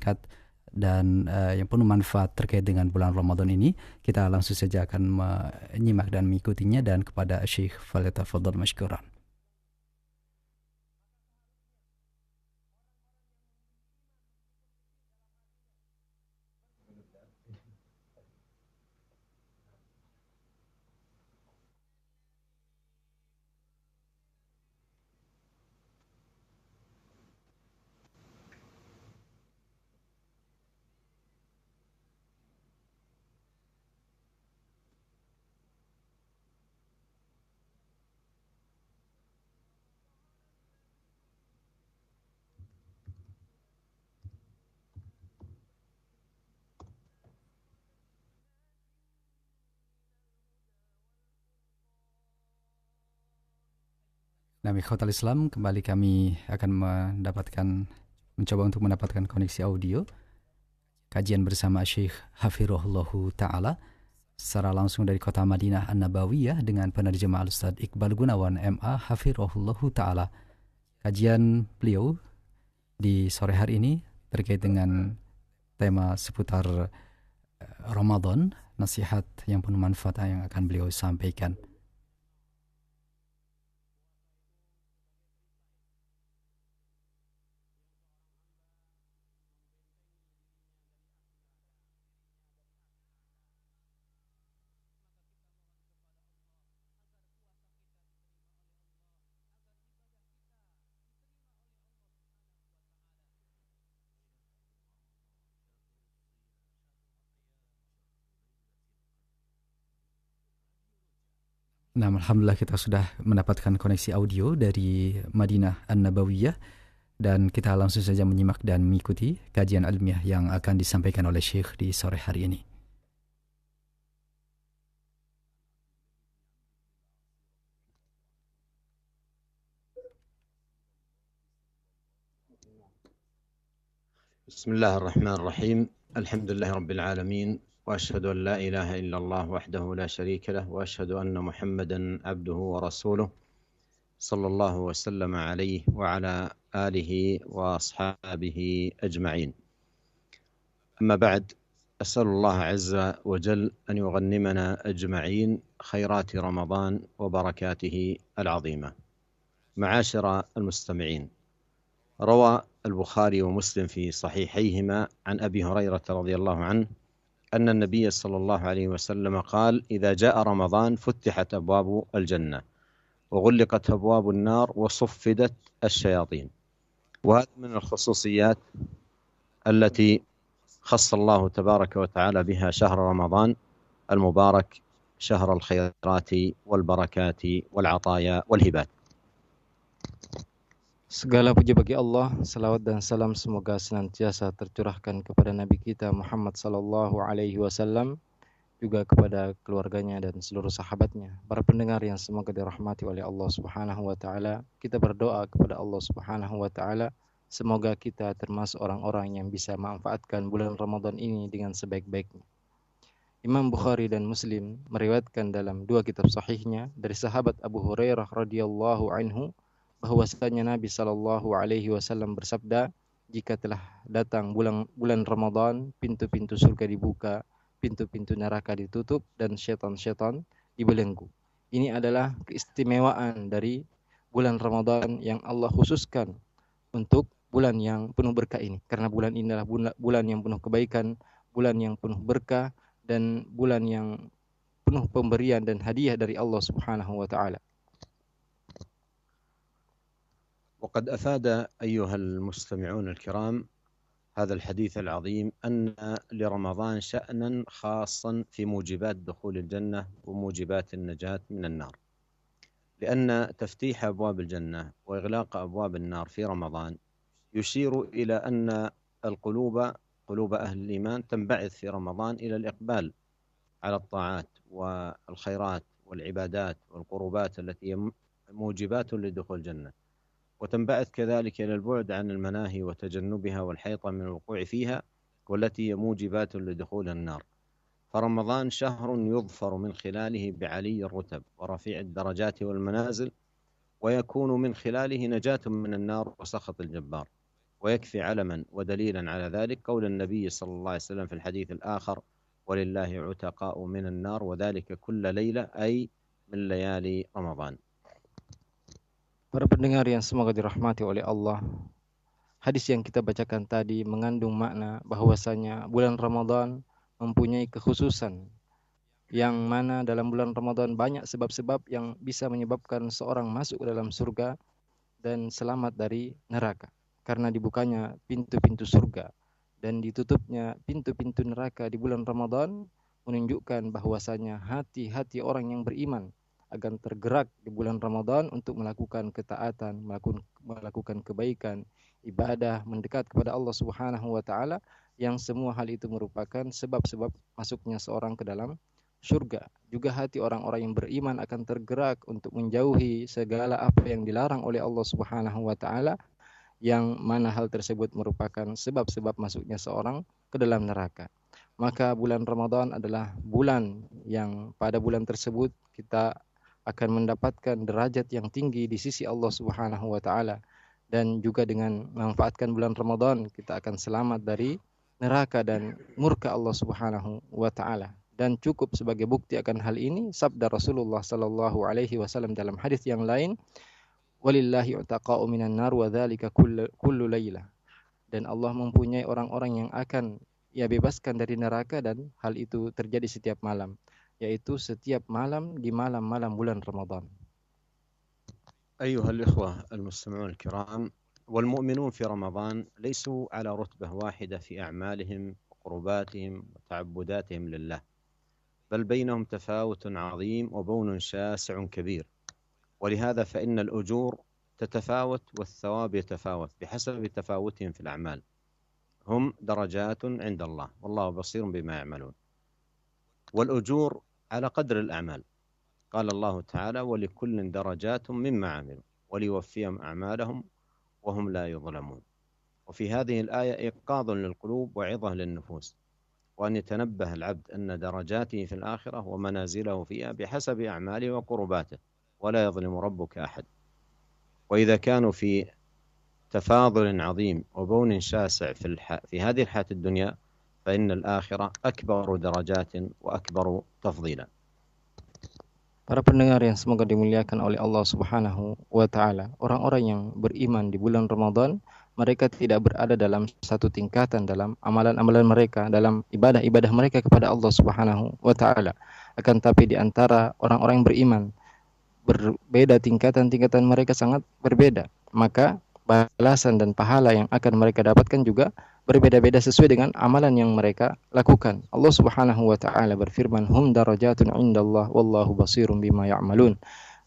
singkat dan yang penuh manfaat terkait dengan bulan Ramadan ini. Kita langsung saja akan menyimak dan mengikutinya, dan kepada Syekh falyatafaddal mashkuran. Nah, ikhwatal Islam, kembali kami akan mencoba untuk mendapatkan koneksi audio kajian bersama Syekh Hafirullahu Ta'ala secara langsung dari kota Madinah An-Nabawiyah dengan penerjemah Al-Ustaz Iqbal Gunawan MA Hafirullahu Ta'ala. Kajian beliau di sore hari ini terkait dengan tema seputar Ramadan, nasihat yang penuh manfaat yang akan beliau sampaikan. Nah, alhamdulillah kita sudah mendapatkan koneksi audio dari Madinah An-Nabawiyah, dan kita langsung saja menyimak dan mengikuti kajian ilmiah yang akan disampaikan oleh Syekh di sore hari ini. Bismillahirrahmanirrahim. Alhamdulillahi rabbil alamin. وأشهد أن لا إله إلا الله وحده لا شريك له وأشهد أن محمدا عبده ورسوله صلى الله وسلم عليه وعلى آله وأصحابه أجمعين. أما بعد، أسأل الله عز وجل أن يغنمنا أجمعين خيرات رمضان وبركاته العظيمة. معاشر المستمعين، روى البخاري ومسلم في صحيحيهما عن أبي هريرة رضي الله عنه أن النبي صلى الله عليه وسلم قال: إذا جاء رمضان فتحت أبواب الجنة وغلقت أبواب النار وصفدت الشياطين. وهذا من الخصوصيات التي خص الله تبارك وتعالى بها شهر رمضان المبارك، شهر الخيرات والبركات والعطايا والهبات. Segala puji bagi Allah, salawat dan salam semoga senantiasa tercurahkan kepada Nabi kita Muhammad sallallahu alaihi wasallam, juga kepada keluarganya dan seluruh sahabatnya. Para pendengar yang semoga dirahmati oleh Allah Subhanahu wa taala, kita berdoa kepada Allah Subhanahu wa taala semoga kita termasuk orang-orang yang bisa manfaatkan bulan Ramadan ini dengan sebaik-baiknya. Imam Bukhari dan Muslim meriwayatkan dalam dua kitab sahihnya dari sahabat Abu Hurairah radhiyallahu anhu bahwasanya Nabi sallallahu alaihi wasallam bersabda, jika telah datang bulan Ramadan, pintu-pintu surga dibuka, pintu-pintu neraka ditutup, dan syaitan-syaitan dibelenggu. Ini adalah keistimewaan dari bulan Ramadan yang Allah khususkan untuk bulan yang penuh berkah ini. Karena bulan ini adalah bulan yang penuh kebaikan, bulan yang penuh berkah, dan bulan yang penuh pemberian dan hadiah dari Allah Subhanahu wa taala. وقد أفاد أيها المستمعون الكرام هذا الحديث العظيم أن لرمضان شأنا خاصا في موجبات دخول الجنة وموجبات النجاة من النار، لأن تفتيح أبواب الجنة وإغلاق أبواب النار في رمضان يشير إلى أن قلوب أهل الإيمان تنبعث في رمضان إلى الإقبال على الطاعات والخيرات والعبادات والقربات التي موجبات لدخول الجنة، وتنبعث كذلك إلى البعد عن المناهي وتجنبها والحيطة من الوقوع فيها، والتي هي موجبات لدخول النار. فرمضان شهر يظفر من خلاله بعلي الرتب ورفيع الدرجات والمنازل، ويكون من خلاله نجاة من النار وسخط الجبار. ويكفي علما ودليلا على ذلك قول النبي صلى الله عليه وسلم في الحديث الآخر: ولله عتقاء من النار وذلك كل ليلة، أي من ليالي رمضان. Para pendengar yang semoga dirahmati oleh Allah, hadis yang kita bacakan tadi mengandung makna bahwasanya bulan Ramadan mempunyai kekhususan, yang mana dalam bulan Ramadan banyak sebab-sebab yang bisa menyebabkan seorang masuk ke dalam surga dan selamat dari neraka. Karena dibukanya pintu-pintu surga dan ditutupnya pintu-pintu neraka di bulan Ramadan menunjukkan bahwasanya hati-hati orang yang beriman akan tergerak di bulan Ramadan untuk melakukan ketaatan, melakukan kebaikan, ibadah, mendekat kepada Allah Subhanahu wa taala, yang semua hal itu merupakan sebab-sebab masuknya seorang ke dalam surga. Juga hati orang-orang yang beriman akan tergerak untuk menjauhi segala apa yang dilarang oleh Allah Subhanahu wa taala, yang mana hal tersebut merupakan sebab-sebab masuknya seorang ke dalam neraka. Maka bulan Ramadan adalah bulan yang pada bulan tersebut kita akan mendapatkan derajat yang tinggi di sisi Allah Subhanahu wa taala, dan juga dengan memanfaatkan bulan Ramadan kita akan selamat dari neraka dan murka Allah Subhanahu wa taala. Dan cukup sebagai bukti akan hal ini sabda Rasulullah sallallahu alaihi wasallam dalam hadis yang lain, walillahi utaqa'u minan nar wa dzalika kullu lailah. Dan Allah mempunyai orang-orang yang akan ia bebaskan dari neraka, dan hal itu terjadi setiap malam, yaitu setiap malam di malam-malam bulan Ramadan. أيها الإخوة المستمعون الكرام، والمؤمنون في رمضان ليسوا على رتبة واحدة في أعمالهم وقرباتهم وتعبداتهم لله، بل بينهم تفاوت عظيم وبون شاسع كبير، ولهذا فإن الأجور تتفاوت والثواب يتفاوت بحسب تفاوتهم في الأعمال. هم درجات عند الله والله بصير بما يعملون، والأجور على قدر الأعمال. قال الله تعالى: ولكل درجات مما عملوا وليوفيهم أعمالهم وهم لا يظلمون. وفي هذه الآية إيقاظ للقلوب وعظة للنفوس، وأن يتنبه العبد أن درجاته في الآخرة ومنازله فيها بحسب أعماله وقرباته، ولا يظلم ربك أحد. وإذا كانوا في تفاضل عظيم وبون شاسع في هذه الحياة الدنيا، فإن الآخرة أكبر درجات وأكبر تفضيلا. Para pendengar yang semoga dimuliakan oleh Allah Subhanahu wa taala, orang-orang yang beriman di bulan Ramadan, mereka tidak berada dalam satu tingkatan dalam amalan-amalan mereka, dalam ibadah-ibadah mereka kepada Allah Subhanahu wa taala. Akan tapi di antara orang-orang yang beriman berbeda tingkatan mereka sangat berbeda. Maka balasan dan pahala yang akan mereka dapatkan juga berbeda-beda sesuai dengan amalan yang mereka lakukan. Allah Subhanahu wa taala berfirman, hum darajatun indallah wallahu basirun bima ya'malun.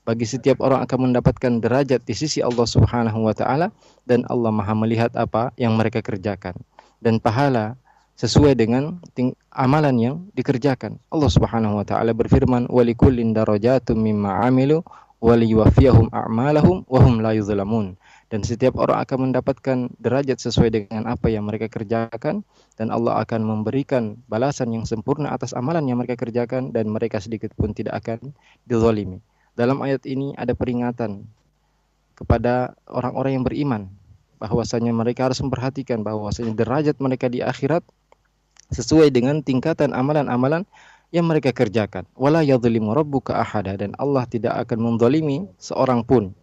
Bagi setiap orang akan mendapatkan derajat di sisi Allah Subhanahu wa taala, dan Allah Maha melihat apa yang mereka kerjakan, dan pahala sesuai dengan amalan yang dikerjakan. Allah Subhanahu wa taala berfirman, walikullin darajatun mimma 'amilu waliyuwaffiyahum a'malahum wa hum la yuzlamun. Dan setiap orang akan mendapatkan derajat sesuai dengan apa yang mereka kerjakan, dan Allah akan memberikan balasan yang sempurna atas amalan yang mereka kerjakan, dan mereka sedikit pun tidak akan dizalimi. Dalam ayat ini ada peringatan kepada orang-orang yang beriman bahwasanya mereka harus memperhatikan bahwasanya derajat mereka di akhirat sesuai dengan tingkatan amalan-amalan yang mereka kerjakan. Wala yadhlimu rabbuka ahada, dan Allah tidak akan menzalimi seorang pun.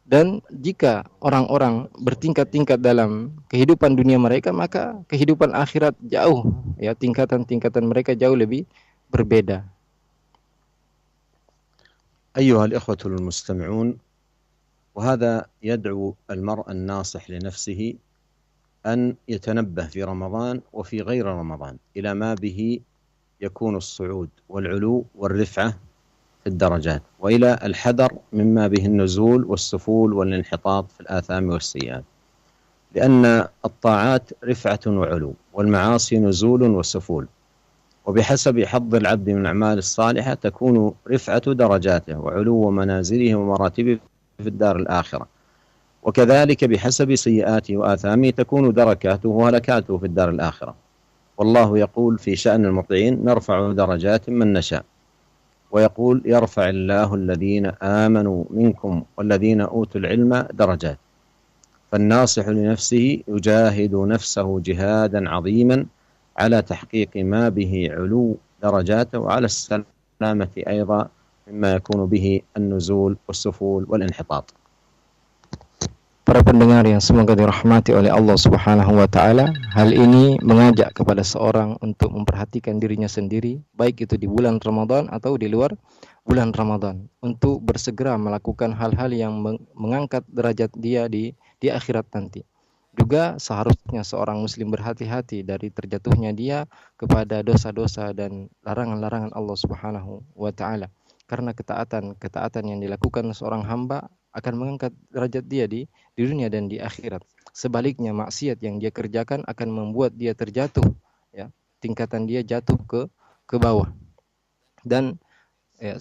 Dan jika orang-orang bertingkat-tingkat dalam kehidupan dunia mereka, maka kehidupan akhirat jauh, ya, tingkatan-tingkatan mereka jauh lebih berbeda. أيها الإخوة المستمعون، وهذا يدعو المرء الناصح لنفسه أن يتنبه في رمضان وفي غير رمضان إلى ما به يكون الصعود والعلو والرفعة في الدرجات، وإلى الحذر مما به النزول والسفول والانحطاط في الآثام والسيئات، لأن الطاعات رفعة وعلو والمعاصي نزول وسفول، وبحسب حظ العبد من الأعمال الصالحة تكون رفعة درجاته وعلو منازله ومراتبه في الدار الآخرة، وكذلك بحسب سيئاته وآثامه تكون دركاته وهلكاته في الدار الآخرة. والله يقول في شأن المطيعين: نرفع درجات من نشاء، ويقول: يرفع الله الذين آمنوا منكم والذين أوتوا العلم درجات. فالناصح لنفسه يجاهد نفسه جهادا عظيما على تحقيق ما به علو درجاته وعلى السلامة أيضا مما يكون به النزول والسفول والانحطاط. Para pendengar yang semoga dirahmati oleh Allah Subhanahu wa taala, hal ini mengajak kepada seorang untuk memperhatikan dirinya sendiri, baik itu di bulan Ramadan atau di luar bulan Ramadan, untuk bersegera melakukan hal-hal yang mengangkat derajat dia di akhirat nanti. Juga seharusnya seorang muslim berhati-hati dari terjatuhnya dia kepada dosa-dosa dan larangan-larangan Allah Subhanahu wa taala. Karena ketaatan yang dilakukan seorang hamba akan mengangkat derajat dia di dunia dan di akhirat. Sebaliknya maksiat yang dia kerjakan akan membuat dia terjatuh, ya, tingkatan dia jatuh ke bawah. Dan ya,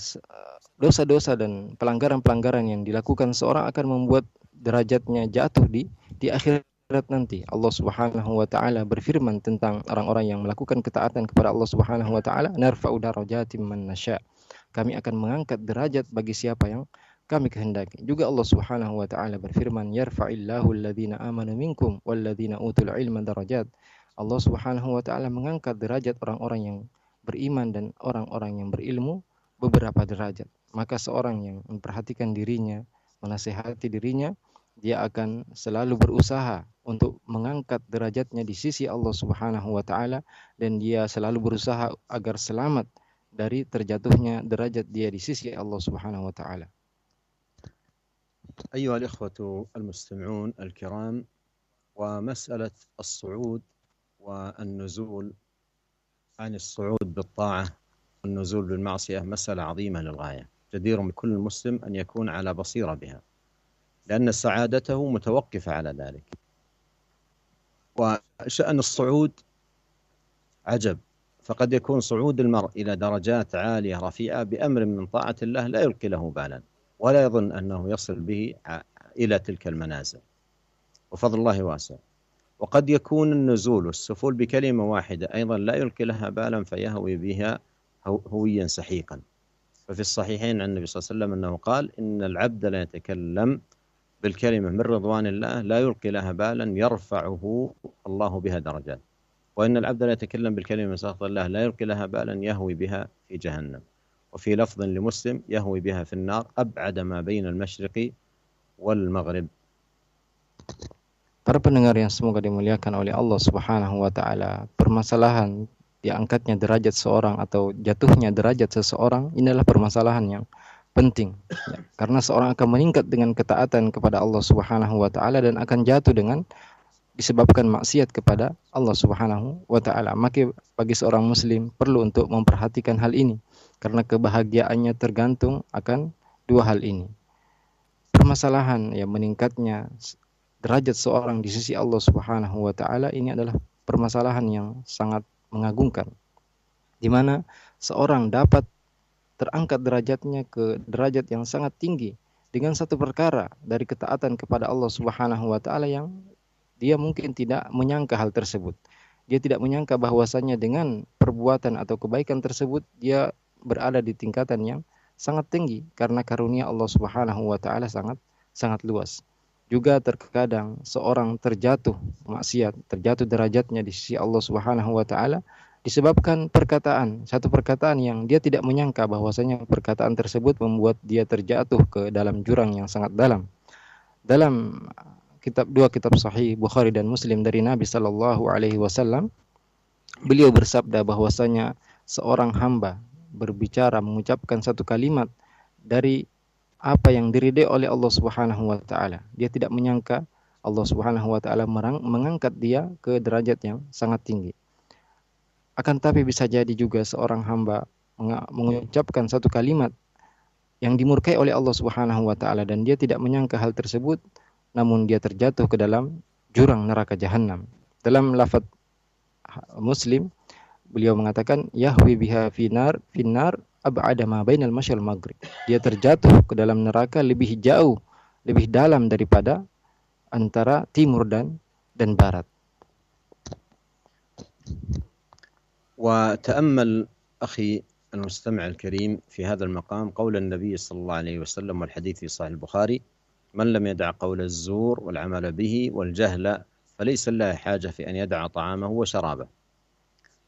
dosa-dosa dan pelanggaran-pelanggaran yang dilakukan seorang akan membuat derajatnya jatuh di akhirat nanti. Allah Subhanahu wa taala berfirman tentang orang-orang yang melakukan ketaatan kepada Allah Subhanahu wa taala, narfa'u darajatim man nasya. Kami akan mengangkat derajat bagi siapa yang kami kehendaki. Juga Allah Subhanahu wa taala berfirman, yarfa'illahu alladhina amanu minkum walladhina utul ilma darajat. Allah Subhanahu wa taala mengangkat derajat orang-orang yang beriman dan orang-orang yang berilmu beberapa derajat. Maka seorang yang memperhatikan dirinya, menasihati dirinya, dia akan selalu berusaha untuk mengangkat derajatnya di sisi Allah Subhanahu wa taala, dan dia selalu berusaha agar selamat dari terjatuhnya derajat dia di sisi Allah Subhanahu wa taala. أيها الإخوة المستمعون الكرام، ومسألة الصعود والنزول عن الصعود بالطاعة والنزول بالمعصية مسألة عظيمة للغاية، جدير بكل مسلم أن يكون على بصيرة بها، لأن سعادته متوقفة على ذلك. وشأن الصعود عجب، فقد يكون صعود المرء إلى درجات عالية رفيعة بأمر من طاعة الله لا يلقي له بالا ولا يظن أنه يصل به إلى تلك المنازل، وفضل الله واسع. وقد يكون النزول والسفول بكلمة واحدة أيضا لا يلقي لها بالا فيهوي بها هويا سحيقا. ففي الصحيحين عن النبي صلى الله عليه وسلم أنه قال إن العبد لا يتكلم بالكلمة من رضوان الله لا يلقي لها بالا يرفعه الله بها درجات، وإن العبد لا يتكلم بالكلمة من سخط الله لا يلقي لها بالا يهوي بها في جهنم. وفي لفظ لمسلم يهوي بها في النار أبعد ما بين المشرق والمغرب. Para pendengar yang semoga dimuliakan oleh Allah Subhanahu wa taala, permasalahan diangkatnya derajat seorang atau jatuhnya derajat seseorang ini adalah permasalahan yang penting, ya, karena seorang akan meningkat dengan ketaatan kepada Allah Subhanahu wa taala dan akan jatuh dengan disebabkan maksiat kepada Allah Subhanahu wa taala. Maka bagi seorang muslim perlu untuk memperhatikan hal ini, karena kebahagiaannya tergantung akan dua hal ini. Permasalahan yang meningkatnya derajat seorang di sisi Allah Subhanahu wa taala ini adalah permasalahan yang sangat mengagumkan, di mana seorang dapat terangkat derajatnya ke derajat yang sangat tinggi dengan satu perkara dari ketaatan kepada Allah Subhanahu wa taala yang dia mungkin tidak menyangka hal tersebut. Dia tidak menyangka bahwasanya dengan perbuatan atau kebaikan tersebut dia berada di tingkatan yang sangat tinggi, karena karunia Allah Subhanahu wa taala sangat luas. Juga terkadang seorang terjatuh maksiat, terjatuh derajatnya di sisi Allah Subhanahu wa taala disebabkan satu perkataan yang dia tidak menyangka bahwasanya perkataan tersebut membuat dia terjatuh ke dalam jurang yang sangat dalam. Dalam dua kitab sahih Bukhari dan Muslim dari Nabi sallallahu alaihi wasallam, beliau bersabda bahwasanya seorang hamba berbicara mengucapkan satu kalimat dari apa yang diridai oleh Allah Subhanahu wa taala. Dia tidak menyangka Allah Subhanahu wa taala mengangkat dia ke derajat yang sangat tinggi. Akan tapi bisa jadi juga seorang hamba mengucapkan satu kalimat yang dimurkai oleh Allah Subhanahu wa taala dan dia tidak menyangka hal tersebut, namun dia terjatuh ke dalam jurang neraka jahanam. Dalam lafaz Muslim, beliau mengatakan yahwi biha finar ab'ada ma bainal masyal maghrib. Dia terjatuh ke dalam neraka lebih jauh, lebih dalam daripada antara timur dan barat. وتأمل أخي المستمع الكريم في هذا المقام قول النبي صلى الله عليه وسلم والحديث في صحيح البخاري: من لم يدع قول الزور والعمل به والجهل فليس لله حاجة في أن يدع طعامه وشرابه.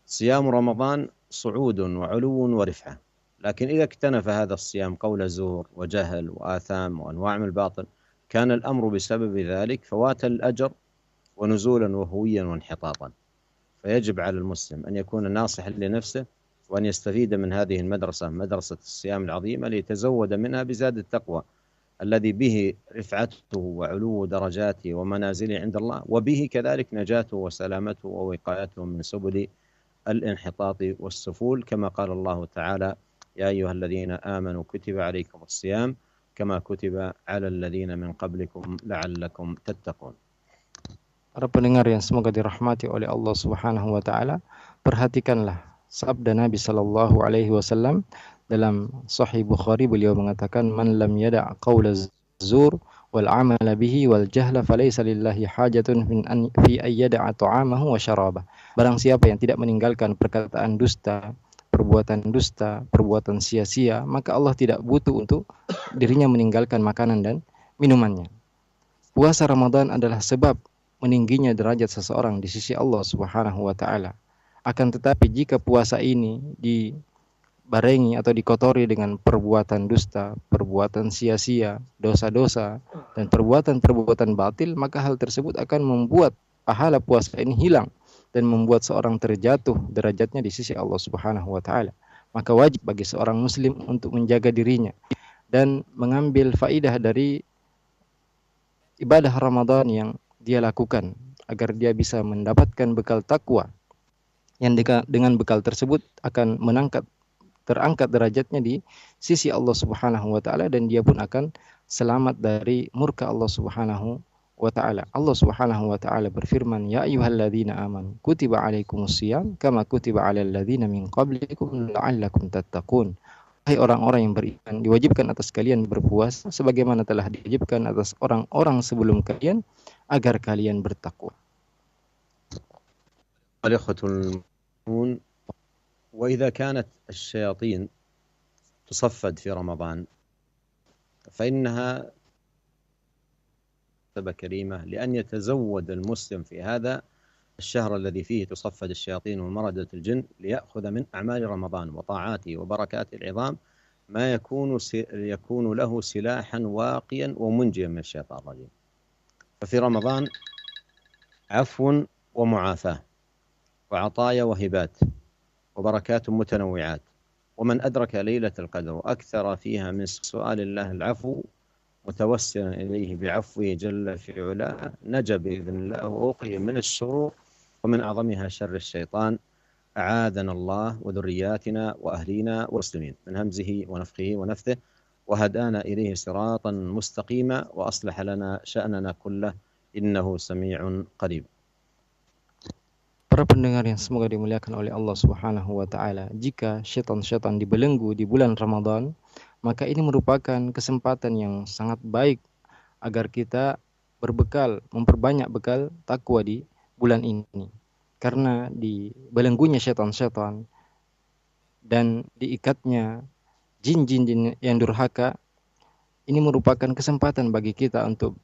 صيام رمضان صعود وعلو ورفعة، لكن إذا اكتنف هذا الصيام قول زور وجهل وآثام وأنواع من الباطل كان الأمر بسبب ذلك فوات الأجر ونزولا وهويا وانحطاطا. فيجب على المسلم أن يكون ناصحا لنفسه وأن يستفيد من هذه المدرسة، مدرسة الصيام العظيمة، ليتزود منها بزاد التقوى الذي به رفعته وعلو درجاته ومنازله عند الله، وبه كذلك نجاته وسلامته ووقايته من سبل الانحطاط والسفول، كما قال الله تعالى: يا أيها الذين آمنوا كتب عليكم الصيام كما كتب على الذين من قبلكم لعلكم تتقون. Para pendengar yang semoga dirahmati oleh Allah Subhanahu wa taala, perhatikanlah sabda Nabi sallallahu alaihi wasallam dalam Sahih Bukhari. Beliau mengatakan, "Man lam yada' qaula zur wal 'amala bihi wal jahla falaysa lillahi hajatun fi ayyada'a ta'amahu wa syarabah." Barang siapa yang tidak meninggalkan perkataan dusta, perbuatan sia-sia, maka Allah tidak butuh untuk dirinya meninggalkan makanan dan minumannya. Puasa Ramadan adalah sebab meningginya derajat seseorang di sisi Allah Subhanahu wa taala. Akan tetapi jika puasa ini dibarengi atau dikotori dengan perbuatan dusta, perbuatan sia-sia, dosa-dosa dan perbuatan-perbuatan batil, maka hal tersebut akan membuat pahala puasa ini hilang dan membuat seorang terjatuh derajatnya di sisi Allah Subhanahu wa taala. Maka wajib bagi seorang muslim untuk menjaga dirinya dan mengambil faidah dari ibadah Ramadan yang dia lakukan agar dia bisa mendapatkan bekal takwa yang dengan bekal tersebut akan terangkat derajatnya di sisi Allah Subhanahu wa taala, dan dia pun akan selamat dari murka Allah Subhanahu wa taala. Allah Subhanahu wa taala berfirman, "Ya ayyuhalladzina amanu kutiba alaikumusiyam kama kutiba alal ladzina min qablikum la'allakum tattaqun." Hai orang-orang yang beriman, diwajibkan atas kalian berpuasa sebagaimana telah diwajibkan atas orang-orang sebelum kalian agar kalian bertakwa. الإخوة المؤمنون، وإذا كانت الشياطين تصفد في رمضان فإنها سبب كريمة لأن يتزود المسلم في هذا الشهر الذي فيه تصفد الشياطين ومردة الجن ليأخذ من أعمال رمضان وطاعاته وبركاته العظام ما يكون له سلاحا واقيا ومنجيا من الشيطان الرجيم. ففي رمضان عفو ومعافاة وعطايا وهبات وبركات متنوعات، ومن أدرك ليلة القدر وأكثر فيها من سؤال الله العفو متوسلا إليه بعفوه جل في علاه نجا بإذن الله ووقي من الشرور ومن أعظمها شر الشيطان، أعاذنا الله وذرياتنا وأهلينا والمسلمين من همزه ونفخه ونفثه، وهدانا إليه صراطا مستقيما وأصلح لنا شأننا كله إنه سميع قريب. Para pendengar yang semoga dimuliakan oleh Allah Subhanahu wa taala, jika syaitan-syaitan dibelenggu di bulan Ramadan, maka ini merupakan kesempatan yang sangat baik agar kita memperbanyak bekal takwa di bulan ini. Karena dibelenggunya syaitan-syaitan dan diikatnya jin-jin yang durhaka, ini merupakan kesempatan bagi kita untuk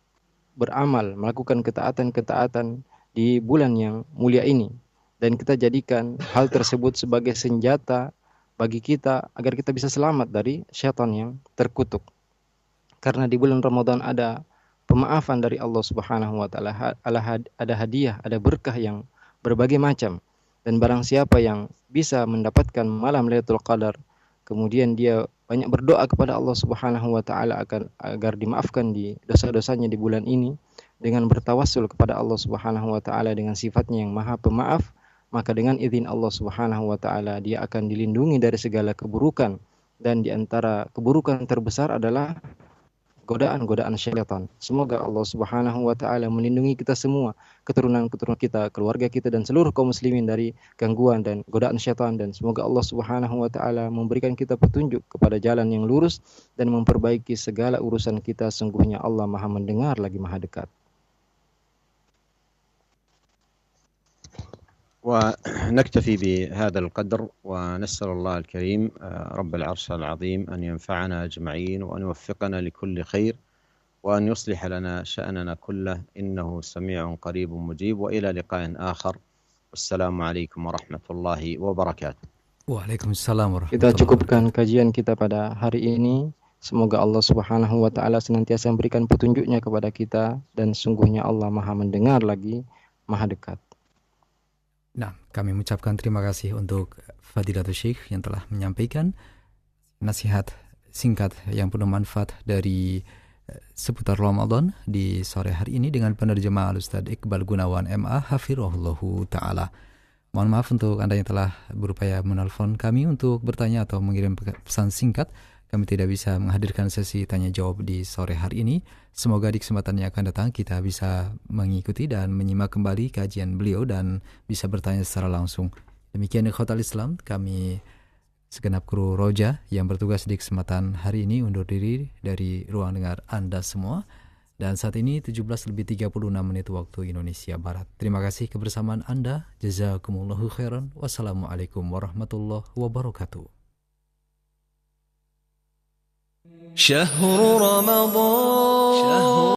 beramal, melakukan ketaatan-ketaatan di bulan yang mulia ini, dan kita jadikan hal tersebut sebagai senjata bagi kita agar kita bisa selamat dari syaitan yang terkutuk. Karena di bulan Ramadan ada pemaafan dari Allah Subhanahu wa taala, ada hadiah, ada berkah yang berbagai macam, dan barang siapa yang bisa mendapatkan malam Lailatul Qadar kemudian dia banyak berdoa kepada Allah Subhanahu wa taala agar dimaafkan di dosa-dosanya di bulan ini dengan bertawassul kepada Allah Subhanahu wa taala dengan sifatnya yang Maha Pemaaf, maka dengan izin Allah Subhanahu wa taala dia akan dilindungi dari segala keburukan, dan di antara keburukan terbesar adalah godaan-godaan syaitan. Semoga Allah Subhanahu wa taala melindungi kita semua, keturunan-keturunan kita, keluarga kita dan seluruh kaum muslimin dari gangguan dan godaan syaitan, dan semoga Allah Subhanahu wa taala memberikan kita petunjuk kepada jalan yang lurus dan memperbaiki segala urusan kita. Sungguhnya Allah Maha mendengar lagi Maha dekat. ونكتفي بهذا القدر ونسأل الله الكريم رب العرش العظيم أن ينفعنا أجمعين وأن يوفقنا لكل خير وأن يصلح لنا شأننا كله إنه سميع قريب مجيب وإلى لقاء آخر والسلام عليكم ورحمة الله وبركاته. Waalaikumsalam warahmatullahi Kita cukupkan wabarakatuh. kajian kita pada hari ini. Semoga Allah Subhanahu wa taala senantiasa memberikan petunjuknya kepada kita, dan sungguhnya Allah Maha mendengar lagi Maha dekat. Nah, kami mengucapkan terima kasih untuk Fadilatul Syekh yang telah menyampaikan nasihat singkat yang penuh manfaat dari seputar Ramadan di sore hari ini dengan penerjemah Al-Ustaz Iqbal Gunawan MA Hafirahullahu Ta'ala. Mohon maaf untuk Anda yang telah berupaya menelpon kami untuk bertanya atau mengirim pesan singkat. Kami tidak bisa menghadirkan sesi tanya jawab di sore hari ini. Semoga di kesempatan yang akan datang kita bisa mengikuti dan menyimak kembali kajian beliau dan bisa bertanya secara langsung. Demikian ikhwatal Islam, kami segenap kru Roja yang bertugas di kesempatan hari ini undur diri dari ruang dengar Anda semua. Dan saat ini 17:36 waktu Indonesia Barat. Terima kasih kebersamaan Anda. Jazakumullahu khairan. Wassalamualaikum warahmatullahi wabarakatuh. شهر رمضان